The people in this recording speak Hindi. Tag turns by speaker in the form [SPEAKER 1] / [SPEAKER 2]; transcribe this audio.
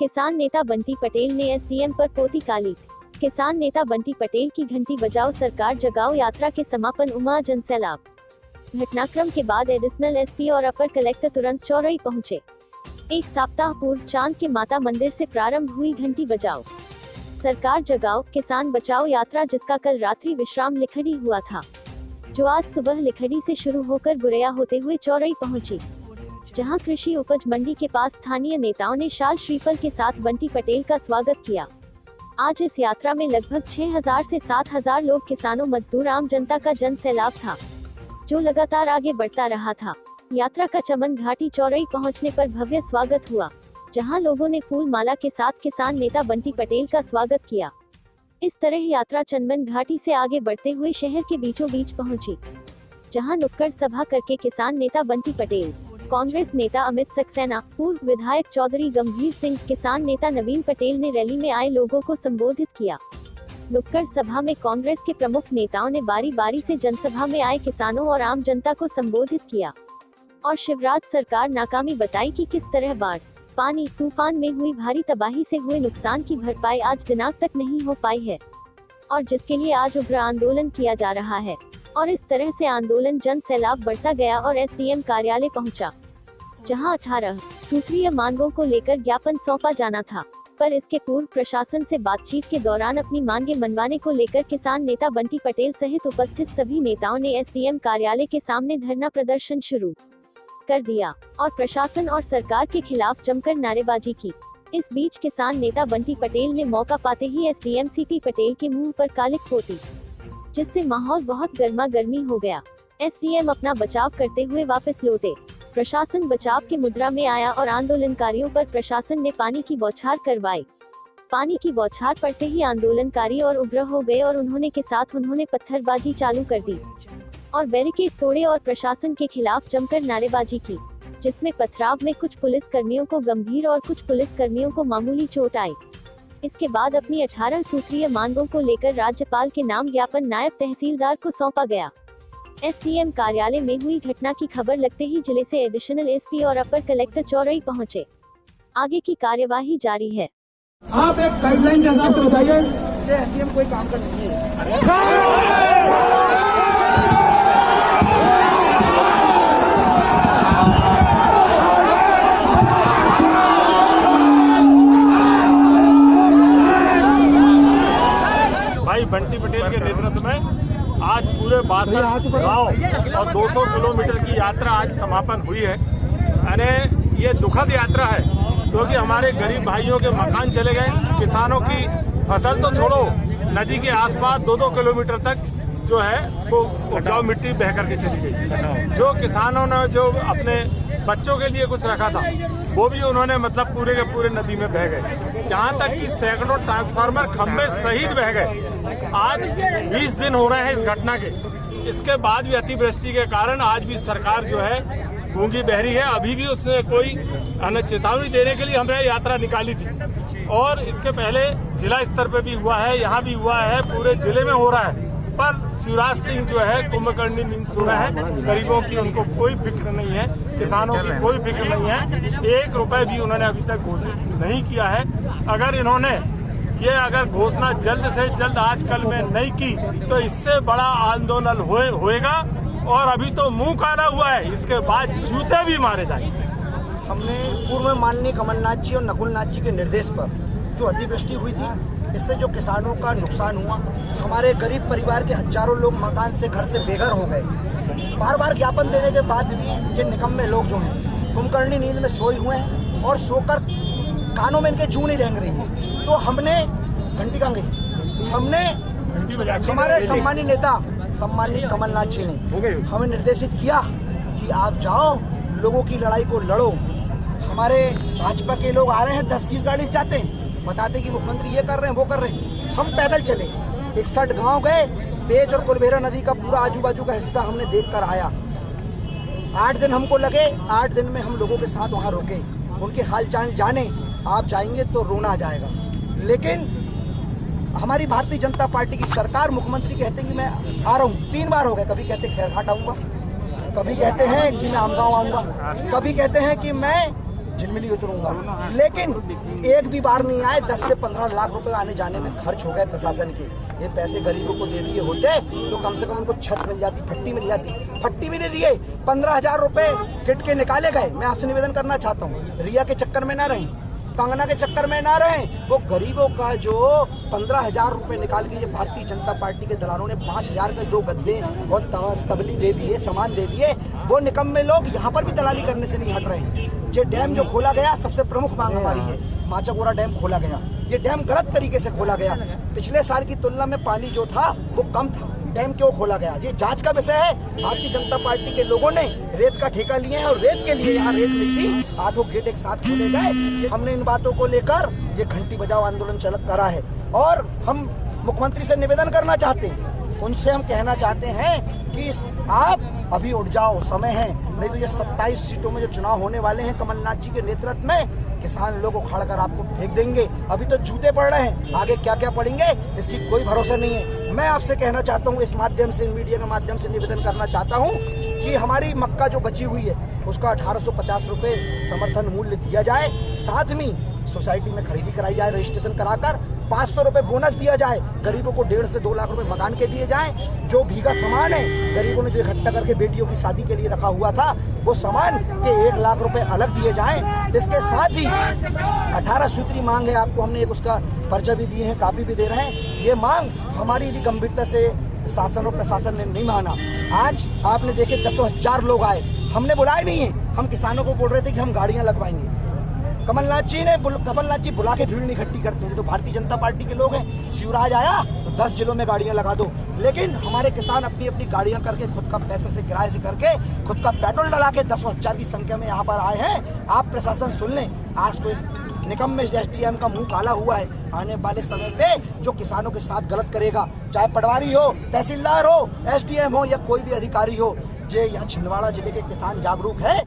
[SPEAKER 1] किसान नेता बंटी पटेल ने एसडीएम पर पोती काली। किसान नेता बंटी पटेल की घंटी बजाओ सरकार जगाओ यात्रा के समापन उमा जनसैलाब। घटनाक्रम के बाद एडिशनल एसपी और अपर कलेक्टर तुरंत चौरई पहुंचे। एक सप्ताह पूर्व चांद के माता मंदिर से प्रारंभ हुई घंटी बजाओ सरकार जगाओ किसान बचाओ यात्रा, जिसका कल रात्रि विश्राम लिखड़ी हुआ था, जो आज सुबह लिखड़ी से शुरू होकर गुरेया होते हुए चौरई पहुंची, जहां कृषि उपज मंडी के पास स्थानीय नेताओं ने शाल श्रीफल के साथ बंटी पटेल का स्वागत किया। आज इस यात्रा में लगभग 6000 से 7000 लोग किसानों, मजदूर, आम जनता का जन सैलाब था, जो लगातार आगे बढ़ता रहा था। यात्रा का चमन घाटी चौरई पहुंचने पर भव्य स्वागत हुआ, जहां लोगों ने फूल माला के साथ किसान नेता बंटी पटेल का स्वागत किया। इस तरह यात्रा चंदन घाटी से आगे बढ़ते हुए शहर के बीचों बीच पहुंची, जहां नुक्कड़ सभा करके किसान नेता बंटी पटेल, कांग्रेस नेता अमित सक्सेना, पूर्व विधायक चौधरी गंभीर सिंह, किसान नेता नवीन पटेल ने रैली में आए लोगों को संबोधित किया। नुक्कड़ सभा में कांग्रेस के प्रमुख नेताओं ने बारी बारी से जनसभा में आए किसानों और आम जनता को संबोधित किया और शिवराज सरकार नाकामी बताई कि किस तरह बाढ़, पानी, तूफान में हुई भारी तबाही से हुए नुकसान की भरपाई आज दिनांक तक नहीं हो पाई है और जिसके लिए आज उग्र आंदोलन किया जा रहा है। और इस तरह से आंदोलन जन सैलाब बढ़ता गया और एसडीएम कार्यालय पहुंचा, जहां 18 सूत्रीय मांगों को लेकर ज्ञापन सौंपा जाना था, पर इसके पूर्व प्रशासन से बातचीत के दौरान अपनी मांगे मनवाने को लेकर किसान नेता बंटी पटेल सहित उपस्थित सभी नेताओं ने एसडीएम कार्यालय के सामने धरना प्रदर्शन शुरू कर दिया और प्रशासन और सरकार के खिलाफ जमकर नारेबाजी की। इस बीच किसान नेता बंटी पटेल ने मौका पाते ही एसडीएम सीपी पटेल के मुंह पर कालिक पोती, जिससे माहौल बहुत गर्मा गर्मी हो गया। एसडीएम अपना बचाव करते हुए वापस लौटे। प्रशासन बचाव के मुद्रा में आया और आंदोलनकारियों पर प्रशासन ने पानी की बौछार करवाई। पानी की बौछार पड़ते ही आंदोलनकारी और उग्र हो गए और उन्होंने पत्थरबाजी चालू कर दी और बैरिकेड तोड़े और प्रशासन के खिलाफ जमकर नारेबाजी की, जिसमें पथराव में कुछ पुलिस कर्मियों को गंभीर और कुछ पुलिस कर्मियों को मामूली चोट आई। इसके बाद अपनी 18 सूत्रीय मांगों को लेकर राज्यपाल के नाम ज्ञापन नायब तहसीलदार को सौंपा गया। एसडीएम कार्यालय में हुई घटना की खबर लगते ही जिले से एडिशनल एसपी और अपर कलेक्टर चौरई पहुंचे। आगे की कार्यवाही जारी है।
[SPEAKER 2] आप एक गाइडलाइन के हिसाब से बताइए, एसडीएम कोई काम कर नहीं है।
[SPEAKER 3] भाई बंटी पटेल के नेतृत्व में आज पूरे 62 गांव और 200 किलोमीटर की यात्रा आज समापन हुई है। यानी ये दुखद यात्रा है, क्योंकि हमारे गरीब भाइयों के मकान चले गए, किसानों की फसल तो छोड़ो, नदी के आसपास 2-2 किलोमीटर तक जो है वो उपजाऊ मिट्टी बह करके चली गई। जो किसानों ने जो अपने बच्चों के लिए कुछ रखा था वो भी उन्होंने मतलब पूरे के पूरे नदी में बह गए। यहाँ तक कि सैकड़ों ट्रांसफार्मर खंभे सहित बह गए। आज 20 दिन हो रहे हैं इस घटना के। इसके बाद भी अतिवृष्टि के कारण आज भी सरकार जो है गूंगी बहरी है। अभी भी उसने कोई चेतावनी देने के लिए हमने यात्रा निकाली थी और इसके पहले जिला स्तर पे भी हुआ है, यहाँ भी हुआ है, पूरे जिले में हो रहा है। पर शिवराज सिंह जो है कुंभकर्णी नींद सो रहे हैं। गरीबों की उनको कोई फिक्र नहीं है, किसानों की कोई फिक्र नहीं है। 1 रुपए भी उन्होंने अभी तक घोषित नहीं किया है। अगर इन्होंने अगर घोषणा जल्द से जल्द आज कल में नहीं की तो इससे बड़ा आंदोलन होएगा और अभी तो मुंह काला हुआ है, इसके बाद जूते भी मारे जाएंगे।
[SPEAKER 4] हमने पूर्व में माननीय कमलनाथ जी और नकुलनाथ जी के निर्देश पर जो अतिवृष्टि हुई थी, इससे जो किसानों का नुकसान हुआ, हमारे गरीब परिवार के हजारों लोग मकान से, घर से बेघर हो गए। बार बार ज्ञापन देने के बाद भी ये निकम्मे लोग जो हैं कुंभकर्णी नींद में सोए हुए हैं और सोकर कानों में इनके जूं नहीं रेंग रही है। तो हमने घंटी कहाँ गई, हमने हमारे सम्मानित नेता सम्मानित कमलनाथ जी ने हमें निर्देशित किया कि आप जाओ, लोगों की लड़ाई को लड़ो। हमारे भाजपा के लोग आ रहे हैं, 10-20 गाड़ी से जाते हैं, बताते कि मुख्यमंत्री ये कर रहे हैं, वो कर रहे हैं। हम पैदल चले, 61 गांव गए, पेच और कुलबेरा नदी का पूरा आजू बाजू का हिस्सा हमने देख कर आया। 8 दिन हमको लगे, 8 दिन में हम लोगों के साथ वहाँ रुके, उनके हाल चाल जाने। आप जाएंगे तो रोना आ जाएगा। लेकिन हमारी भारतीय जनता पार्टी की सरकार, मुख्यमंत्री कहते हैं कि मैं आ रहा हूँ, 3 बार हो गए। कभी कहते खैरघाट आऊँगा, कभी कहते हैं कि मैं आमगांव आऊँगा, कभी कहते हैं कि मैं झिलमिली उतरूंगा, लेकिन एक भी बार नहीं आए। 10 से 15 लाख रुपए आने जाने में खर्च हो गए प्रशासन के। ये पैसे गरीबों को दे दिए होते तो कम से कम उनको छत मिल जाती, फट्टी मिल जाती। फट्टी भी नहीं दिए। 15,000 रुपए किट के निकाले गए। मैं आपसे निवेदन करना चाहता हूँ, रिया के चक्कर में ना रहें, कंगना के चक्कर में ना रहें। वो गरीबों का जो 15,000 रुपए निकाल के ये भारतीय जनता पार्टी के दलालों ने 5,000 के 2 गद्दे और तबली दे दिए, सामान दे दिए। वो निकम्मे लोग यहाँ पर भी दलाली करने से नहीं हट रहे। ये डैम जो खोला गया, सबसे प्रमुख मांग हमारी है, माचागोरा डैम खोला गया। ये डैम गलत तरीके से खोला गया। पिछले साल की तुलना में पानी जो था वो कम था। डैम क्यों खोला गया, ये जांच का विषय है। भारतीय जनता पार्टी के लोगों ने रेत का ठेका लिया है और रेत के लिए यहाँ रेत मिलती, आधो गेट एक साथ खोले गए। हमने इन बातों को लेकर ये घंटी बजाओ आंदोलन चल करा है और हम मुख्यमंत्री से निवेदन करना चाहते हैं। उनसे हम कहना चाहते हैं कि आप अभी उठ जाओ, समय है, नहीं तो ये 27 सीटों में जो चुनाव होने वाले हैं कमलनाथ जी के नेतृत्व में, किसान लोग उखाड़ कर आपको फेंक देंगे। अभी तो जूते पड़ रहे हैं, आगे क्या क्या पड़ेंगे इसकी कोई भरोसा नहीं है। मैं आपसे कहना चाहता हूँ, इस माध्यम से, मीडिया के माध्यम से निवेदन करना चाहता हूँ कि हमारी मक्का जो बची हुई है उसका 1850 रुपये समर्थन मूल्य दिया जाए। साथ में सोसाइटी में खरीदी कराई जाए, रजिस्ट्रेशन कराकर 500 रुपये बोनस दिया जाए। गरीबों को 1.5 से 2 लाख रुपए मकान के दिए जाएं। जो भीगा सामान है, गरीबों ने जो इकट्ठा करके बेटियों की शादी के लिए रखा हुआ था, वो सामान के 1 लाख रुपए अलग दिए जाएं। इसके साथ ही 18 सूत्री मांग है, आपको हमने एक उसका पर्चा भी दिए हैं, कापी भी दे रहे हैं। ये मांग हमारी यदि गंभीरता से शासन और प्रशासन ने नहीं माना, आज आपने देखे 10,000 लोग आए, हमने बुलाए नहीं है। हम किसानों को बोल रहे थे कि हम गाड़ियां लगवाएंगे। कमलनाथ जी बुला के भीड़ नहीं इकट्ठी करते हैं। तो भारतीय जनता पार्टी के लोग हैं, शिवराज आया तो 10 जिलों में गाड़ियां लगा दो, लेकिन हमारे किसान अपनी अपनी गाड़ियां करके, खुद का पैसे से किराए से करके, खुद का पेट्रोल डला के 10,000 की संख्या में यहाँ पर आए हैं। आप प्रशासन सुन लें, आज तो इस निकम्मे SDM का मुंह काला हुआ है। आने वाले समय पे जो किसानों के साथ गलत करेगा, चाहे पटवारी हो, तहसीलदार हो, SDM हो या कोई भी अधिकारी हो, जो यहाँ छिंदवाड़ा जिले के किसान जागरूक है।